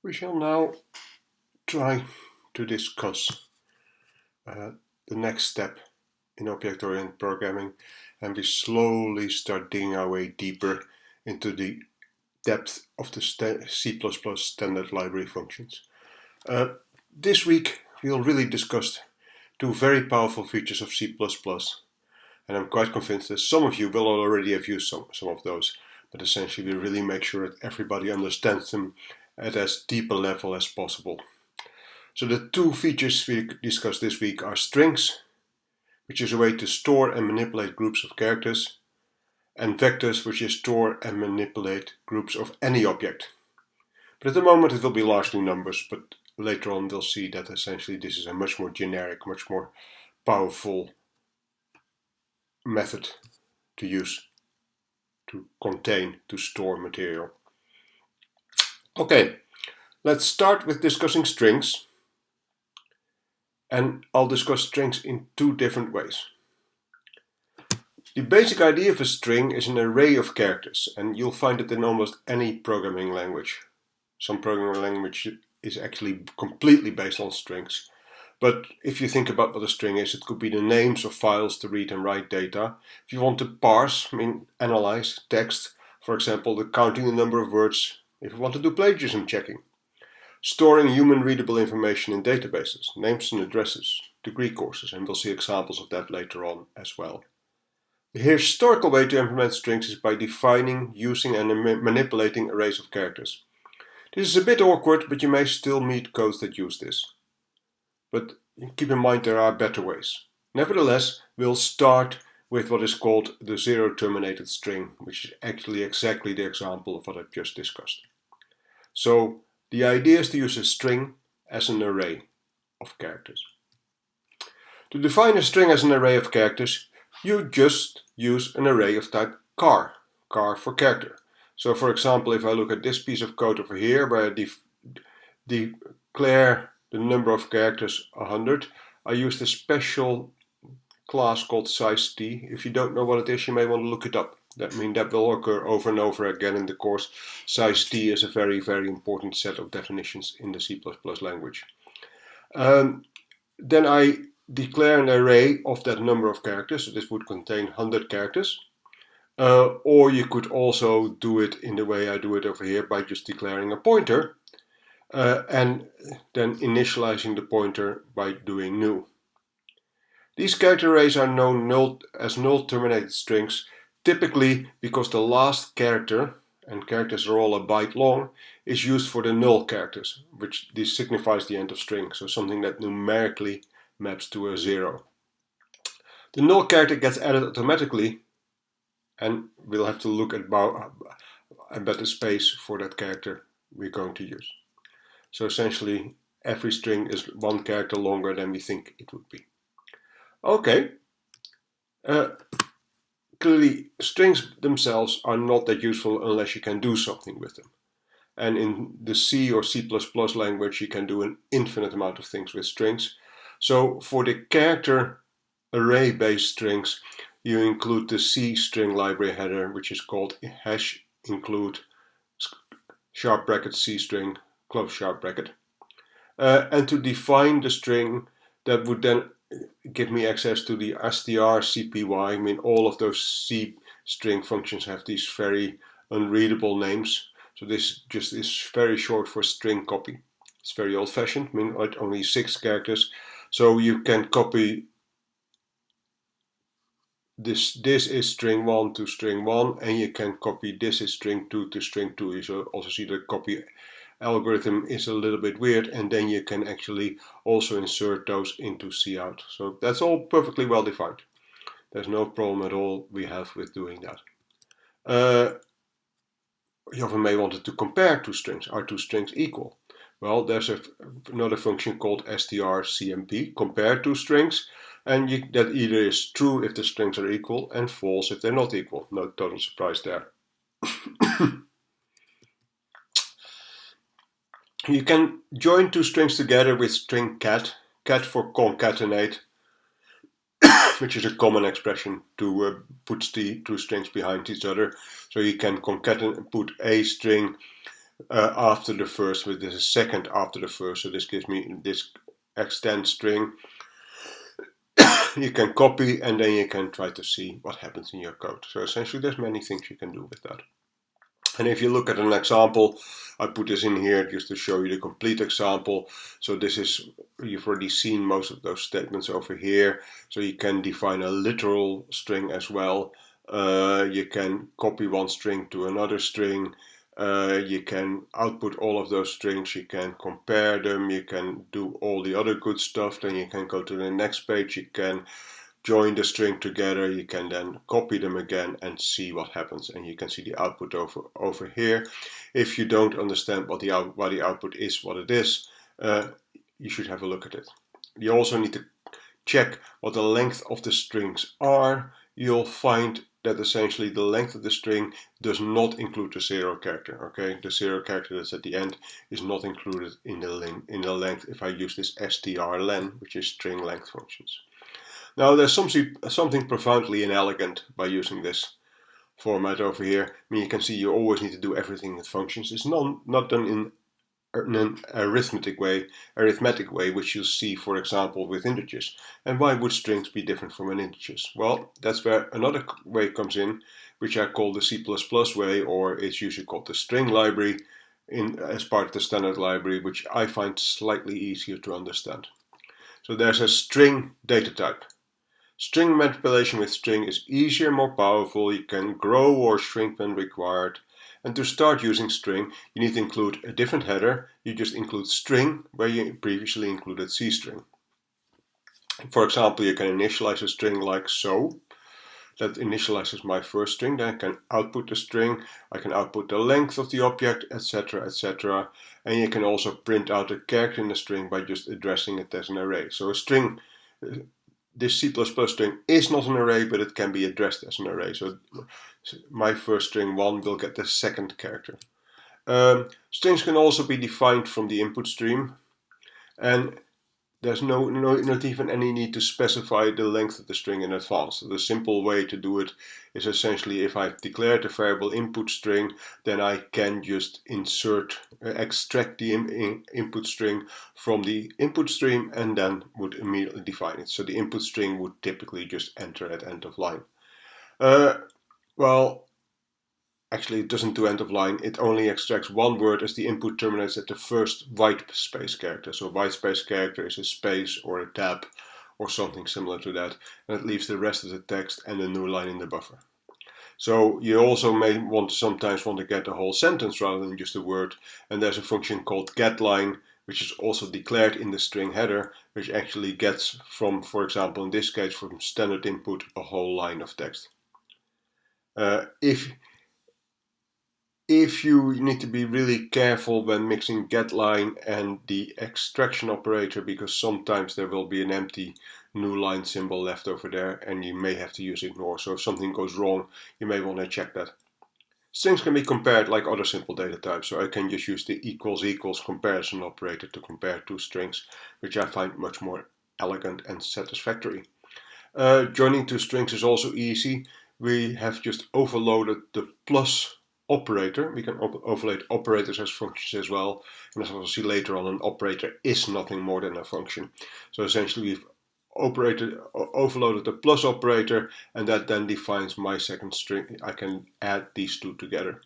We shall now try to discuss the next step in object-oriented programming, and we slowly start digging our way deeper into the depth of the C++ standard library functions. This week we'll really discuss two very powerful features of C++, and I'm quite convinced that some of you will already have used some of those, but essentially we really make sure that everybody understands them at as deep a level as possible. So the two features we discussed this week are strings, which is a way to store and manipulate groups of characters, and vectors, which is store and manipulate groups of any object. But at the moment it will be largely numbers, but later on we'll see that essentially this is a much more generic, much more powerful method to use to contain, to store material. Okay, let's start with discussing strings, and I'll discuss strings in two different ways. The basic idea of a string is an array of characters, and you'll find it in almost any programming language. Some programming language is actually completely based on strings. But if you think about what a string is, it could be the names of files to read and write data. If you want to parse, analyze text, for example, counting the number of words, if you want to do plagiarism checking. Storing human-readable information in databases, names and addresses, degree courses, and we'll see examples of that later on as well. The historical way to implement strings is by defining, using, and manipulating arrays of characters. This is a bit awkward, but you may still meet codes that use this. But keep in mind there are better ways. Nevertheless, we'll start with what is called the zero-terminated string, which is actually exactly the example of what I've just discussed. So the idea is to use a string as an array of characters. To define a string as an array of characters, you just use an array of type char for character. So for example, if I look at this piece of code over here where I declare the number of characters 100, I used a special class called size t. If you don't know what it is, you may want to look it up. That will occur over and over again in the course. Size t is a very, very important set of definitions in the C++ language. Then I declare an array of that number of characters, so this would contain 100 characters. Or you could also do it in the way I do it over here by just declaring a pointer and then initializing the pointer by doing new. These character arrays are known as null-terminated strings, typically because the last character, and characters are all a byte long, is used for the null characters, which this signifies the end of string, so something that numerically maps to a 0. The null character gets added automatically, and we'll have to look at the space for that character we're going to use. So essentially, every string is one character longer than we think it would be. Okay. Clearly, strings themselves are not that useful unless you can do something with them. And in the C or C++ language, you can do an infinite amount of things with strings. So for the character array-based strings, you include the C string library header, which is called #include sharp bracket C string close sharp bracket. And to define the string, that would then give me access to the str cpy. All of those C string functions have these very unreadable names. So this just is very short for string copy. It's very old-fashioned, only 6 characters. So you can copy this is string 1 to string 1, and you can copy this is string 2 to string 2. You also see the copy algorithm is a little bit weird, and then you can actually also insert those into cout. So that's all perfectly well defined. There's no problem at all we have with doing that. You often may want to compare two strings. Are two strings equal? Well, there's another function called strcmp, compare two strings, and that either is true if the strings are equal and false if they're not equal. No total surprise there. You can join two strings together with string cat for concatenate, which is a common expression to put the two strings behind each other. So you can put a string after the first, with this second after the first. So this gives me this extend string. You can copy and then you can try to see what happens in your code. So essentially there's many things you can do with that. And if you look at an example, I put this in here just to show you the complete example. So this is, you've already seen most of those statements over here. So you can define a literal string as well. You can copy one string to another string. You can output all of those strings, you can compare them, you can do all the other good stuff. Then you can go to the next page, you can join the string together, you can then copy them again and see what happens, and you can see the output over here. If you don't understand what the output is, what it is, you should have a look at it. You also need to check what the length of the strings are. You'll find that essentially the length of the string does not include the 0 character. Okay, the 0 character that's at the end is not included in the length if I use this strlen, which is string length functions. Now there's something profoundly inelegant by using this format over here. I mean, you can see you always need to do everything with functions. It's not done in an arithmetic way, which you'll see, for example, with integers. And why would strings be different from an integers? Well, that's where another way comes in, which I call the C++ way, or it's usually called the string library as part of the standard library, which I find slightly easier to understand. So there's a string data type. String manipulation with string is easier, more powerful. You can grow or shrink when required. And to start using string, you need to include a different header. You just include string where you previously included C-string. For example, you can initialize a string like so. That initializes my first string. Then I can output the string. I can output the length of the object, etc., etc. And you can also print out a character in the string by just addressing it as an array. So a string, this C++ string is not an array, but it can be addressed as an array. So my first string 1 will get the second character. Strings can also be defined from the input stream, and there's not even any need to specify the length of the string in advance. So the simple way to do it is essentially, if I've declared a variable input string, then I can just extract the input string from the input stream and then would immediately define it. So the input string would typically just enter at end of line. Well, actually it doesn't do end of line, it only extracts one word as the input terminates at the first white space character. So white space character is a space or a tab or something similar to that, and it leaves the rest of the text and a new line in the buffer. So you also may sometimes want to get the whole sentence rather than just a word, and there's a function called getLine, which is also declared in the string header, which actually gets from, for example in this case, from standard input a whole line of text. If you need to be really careful when mixing getLine and the extraction operator, because sometimes there will be an empty new line symbol left over there and you may have to use ignore. So if something goes wrong, you may want to check that. Strings can be compared like other simple data types, so I can just use the equals comparison operator to compare two strings, which I find much more elegant and satisfactory. Joining two strings is also easy. We have just overloaded the plus operator. We can overload operators as functions as well, and as we'll see later on, an operator is nothing more than a function. So essentially we've overloaded the plus operator, and that then defines my second string. I can add these two together.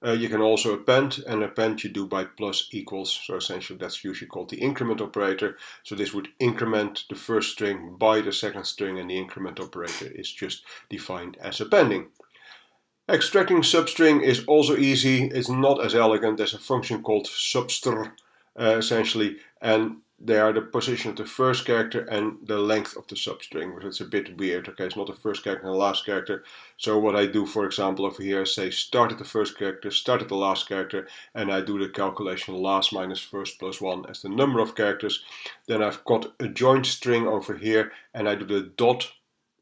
You can also append, and append you do by plus equals. So essentially that's usually called the increment operator. So this would increment the first string by the second string, and the increment operator is just defined as appending. Extracting substring is also easy. It's not as elegant. There's a function called substr, essentially, and they are the position of the first character and the length of the substring, which is a bit weird. Okay, it's not the first character and the last character. So what I do, for example, over here, is say start at the first character, start at the last character, and I do the calculation last minus first plus 1 as the number of characters. Then I've got a joint string over here, and I do the dot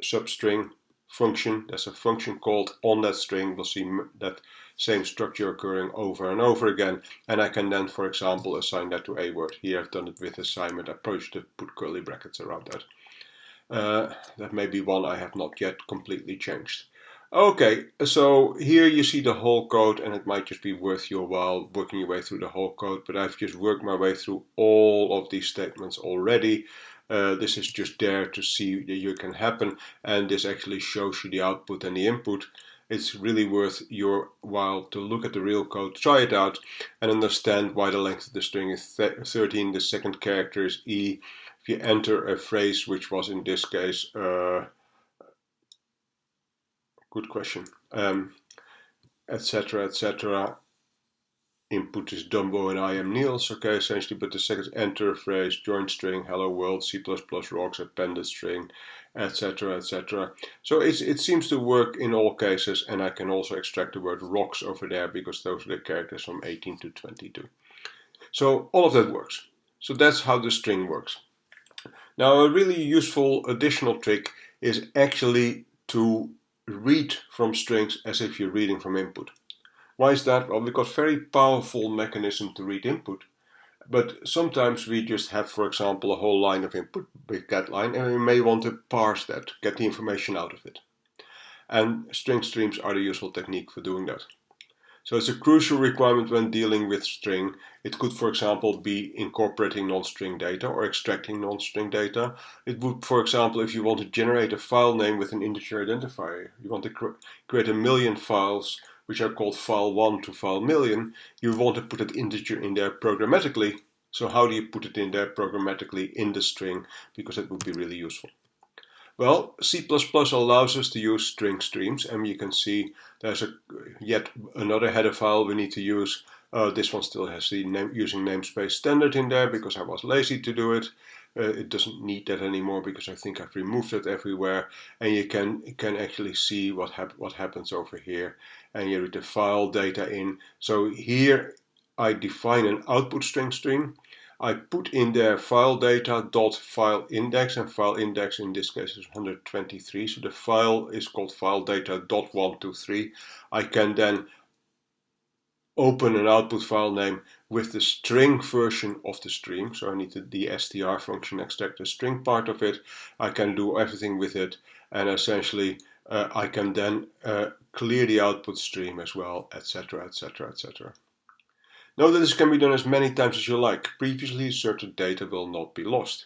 substring function. There's a function called on that string. We'll see that same structure occurring over and over again, and I can then, for example, assign that to a word. Here I've done it with assignment. I probably should have put curly brackets around that. That may be one I have not yet completely changed. Okay, so here you see the whole code, and it might just be worth your while working your way through the whole code, but I've just worked my way through all of these statements already. This is just there to see that you can happen, and this actually shows you the output and the input. It's really worth your while to look at the real code, try it out, and understand why the length of the string is 13, the second character is E. If you enter a phrase, which was in this case, good question, etc., etc. Input is Dumbo and I am Niels, okay, essentially, but the second enter phrase, join string, hello world, C++ rocks, appended string, etc., etc. So it seems to work in all cases, and I can also extract the word rocks over there because those are the characters from 18 to 22. So all of that works. So that's how the string works. Now, a really useful additional trick is actually to read from strings as if you're reading from input. Why is that? Well, we've got very powerful mechanism to read input, but sometimes we just have, for example, a whole line of input, big get line, and we may want to parse that, get the information out of it. And string streams are the useful technique for doing that. So it's a crucial requirement when dealing with string. It could, for example, be incorporating non-string data or extracting non-string data. It would, for example, if you want to generate a file name with an integer identifier, you want to create a million files which are called file1 to file million, you want to put that integer in there programmatically. So how do you put it in there programmatically in the string? Because that would be really useful. Well, C++ allows us to use string streams, and you can see there's yet another header file we need to use. This one still has the using namespace standard in there because I was lazy to do it. It doesn't need that anymore because I think I've removed it everywhere, and you can actually see what happens over here, and you read the file data in. So here I define an output string stream. I put in there file data dot file index, and file index in this case is 123. So the file is called file data dot 123. I can then open an output file name with the string version of the stream. So I need the str function extract the string part of it. I can do everything with it, and essentially I can then clear the output stream as well, etc., etc., etc. Note that this can be done as many times as you like. Previously inserted data will not be lost.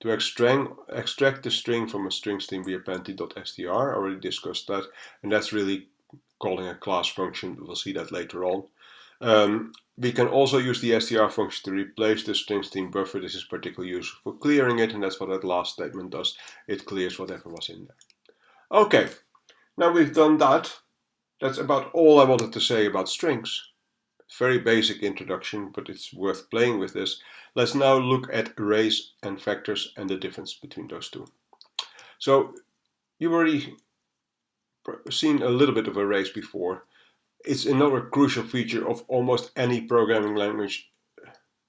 To extract the string from a string stream via plenty.str, I already discussed that, and that's really calling a class function. We'll see that later on. We can also use the str function to replace the string stream buffer. This is particularly useful for clearing it, and that's what that last statement does. It clears whatever was in there. Okay, now we've done that. That's about all I wanted to say about strings. Very basic introduction, but it's worth playing with this. Let's now look at arrays and vectors and the difference between those two. So you've already seen a little bit of arrays before. It's another crucial feature of almost any programming language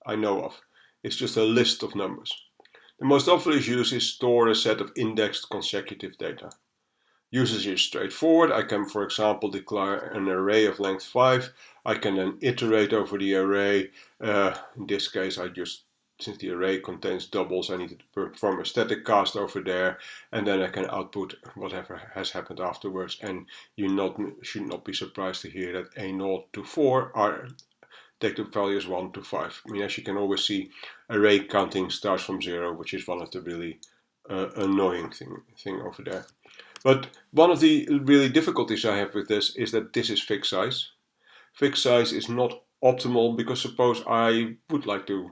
I know of. It's just a list of numbers. The most obvious use is store a set of indexed consecutive data. Usage is straightforward. I can, for example, declare an array of length 5. I can then iterate over the array. In this case, since the array contains doubles, I need to perform a static cast over there, and then I can output whatever has happened afterwards. And you should not be surprised to hear that A0 to 4 take the values 1 to 5. I mean, as you can always see, array counting starts from 0, which is one of the really annoying thing over there. But one of the really difficulties I have with this is that this is fixed size. Fixed size is not optimal because suppose I would like to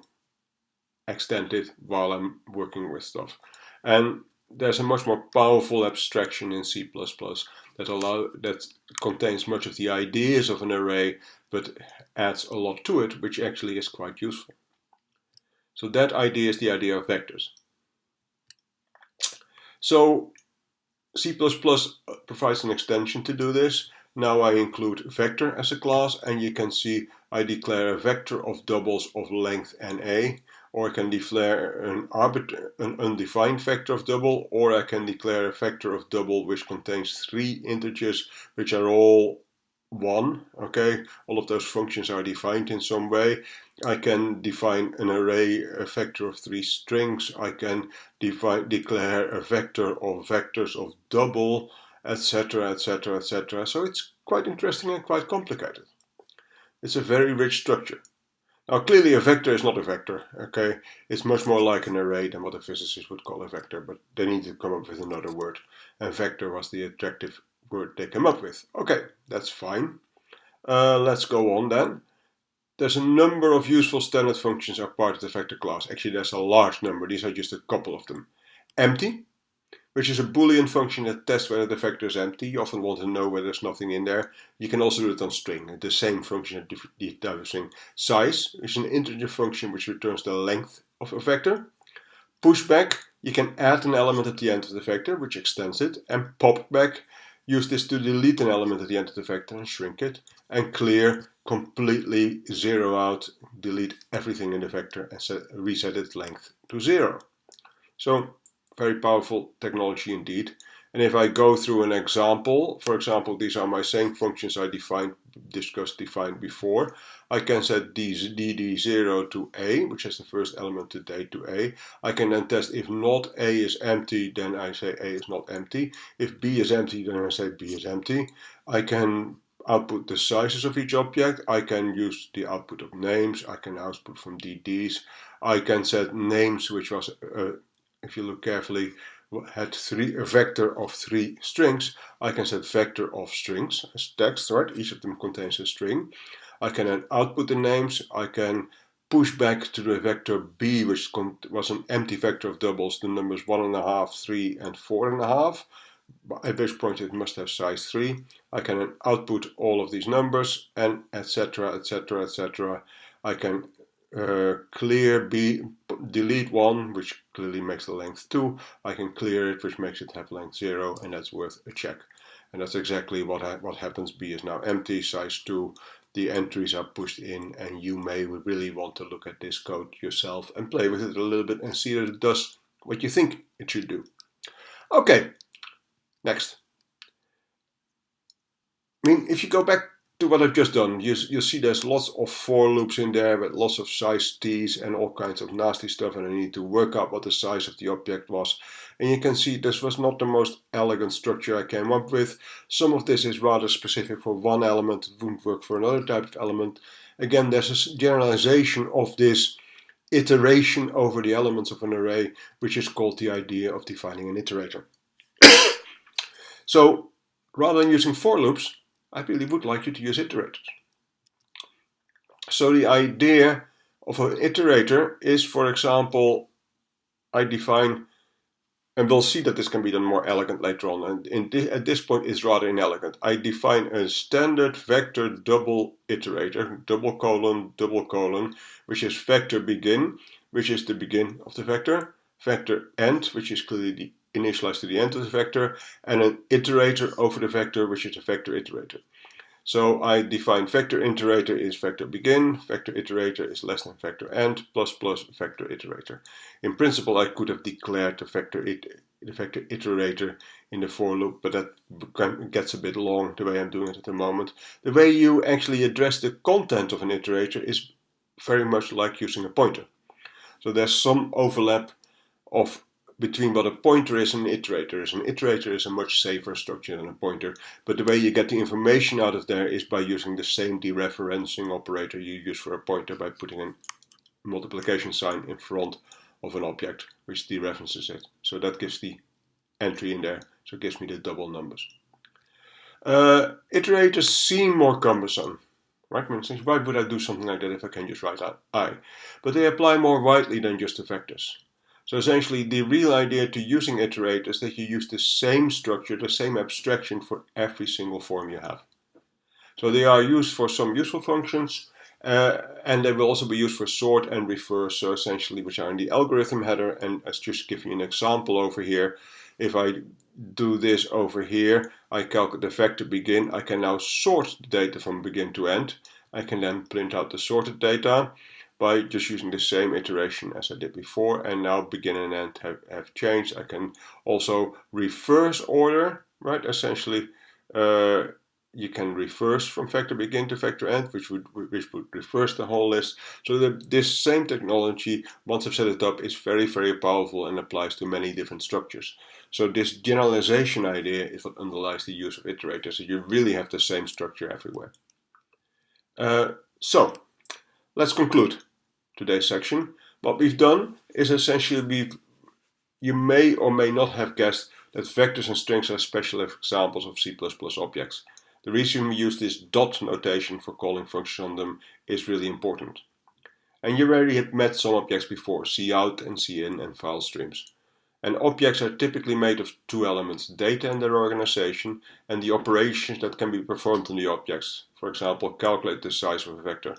extend it while I'm working with stuff. And there's a much more powerful abstraction in C++ that contains much of the ideas of an array but adds a lot to it, which actually is quite useful. So that idea is the idea of vectors. So C++ provides an extension to do this. Now I include vector as a class, and you can see I declare a vector of doubles of length NA, or I can declare an undefined vector of double, or I can declare a vector of double which contains 3 integers which are all 1. Okay, all of those functions are defined in some way. I can define an array, a vector of 3 strings. I can declare a vector of vectors of double, etc., etc., etc. So it's quite interesting and quite complicated. It's a very rich structure. Now, clearly a vector is not a vector, okay? It's much more like an array than what a physicist would call a vector, but they need to come up with another word. And vector was the attractive word they came up with. Okay, that's fine. Let's go on then. There's a number of useful standard functions are part of the vector class. Actually, there's a large number. These are just a couple of them. Empty, which is a Boolean function that tests whether the vector is empty. You often want to know whether there's nothing in there. You can also do it on string, the same function at different type of string. Size, which is an integer function which returns the length of a vector. Pushback, you can add an element at the end of the vector, which extends it. And popback, use this to delete an element at the end of the vector and shrink it. And clear, completely zero out, delete everything in the vector and reset its length to 0. So, very powerful technology indeed. And if I go through an example, for example, these are my same functions I defined before. I can set dd0 to a, which is the first element today, to a. I can then test if not a is empty, then I say a is not empty. If b is empty, then I say b is empty. I can output the sizes of each object. I can use the output of names. I can output from DDs. I can set names, which was, if you look carefully, had a vector of 3 strings. I can set vector of strings as text, right? Each of them contains a string. I can then output the names. I can push back to the vector b, which was an empty vector of doubles, the numbers 1.5, 3, and 4.5. At which point it must have size 3. I can then output all of these numbers, and etc., etc., etc. I can clear b, delete 1, which clearly makes the length 2. I can clear it, which makes it have length 0, and that's worth a check. And that's exactly what happens. B is now empty, size 2. The entries are pushed in, and you may really want to look at this code yourself and play with it a little bit and see that it does what you think it should do. Okay, next. I mean, if you go back to what I've just done, you'll see there's lots of for loops in there with lots of size t's and all kinds of nasty stuff, and I need to work out what the size of the object was. And you can see this was not the most elegant structure I came up with. Some of this is rather specific for one element, it wouldn't work for another type of element. Again, there's a generalization of this iteration over the elements of an array, which is called the idea of defining an iterator. So, rather than using for loops, I really would like you to use iterators. So the idea of an iterator is, for example, I define, and we'll see that this can be done more elegant later on, and at this point it's rather inelegant. I define a standard vector double iterator, double colon, which is vector begin, which is the begin of the vector end, which is clearly the initialized to the end of the vector, and an iterator over the vector, which is a vector iterator. So I define vector iterator is vector begin, vector iterator is less than vector end, plus vector iterator. In principle, I could have declared the vector iterator in the for loop, but that gets a bit long the way I'm doing it at the moment. The way you actually address the content of an iterator is very much like using a pointer. So there's some overlap between what a pointer is and an iterator is. An iterator is a much safer structure than a pointer, but the way you get the information out of there is by using the same dereferencing operator you use for a pointer by putting a multiplication sign in front of an object which dereferences it. So that gives the entry in there, so it gives me the double numbers. Iterators seem more cumbersome. Right? Why would I do something like that if I can just write out I? But they apply more widely than just the vectors. So essentially, the real idea to using iterators is that you use the same structure, the same abstraction for every single form you have. So they are used for some useful functions, and they will also be used for sort and reverse, so essentially which are in the algorithm header. And let's just give you an example over here. If I do this over here, I calculate the vector begin. I can now sort the data from begin to end. I can then print out the sorted data by just using the same iteration as I did before, and now begin and end have changed. I can also reverse order, right? Essentially you can reverse from vector begin to vector end, which would reverse the whole list. So this same technology, once I've set it up, is very, very powerful and applies to many different structures. So this generalization idea is what underlies the use of iterators. So you really have the same structure everywhere. So let's conclude today's section. What we've done is essentially you may or may not have guessed that vectors and strings are special examples of C++ objects. The reason we use this dot notation for calling functions on them is really important. And you already had met some objects before, cout and cin and file streams. And objects are typically made of two elements, data and their organization, and the operations that can be performed on the objects. For example, calculate the size of a vector.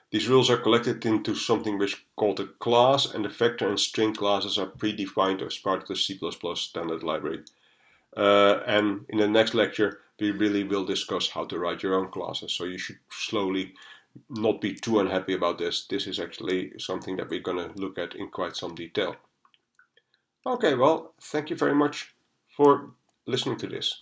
These rules are collected into something which is called a class, and the vector and string classes are predefined as part of the C++ standard library. And in the next lecture, we really will discuss how to write your own classes. So you should slowly not be too unhappy about this. This is actually something that we're going to look at in quite some detail. Okay, well, thank you very much for listening to this.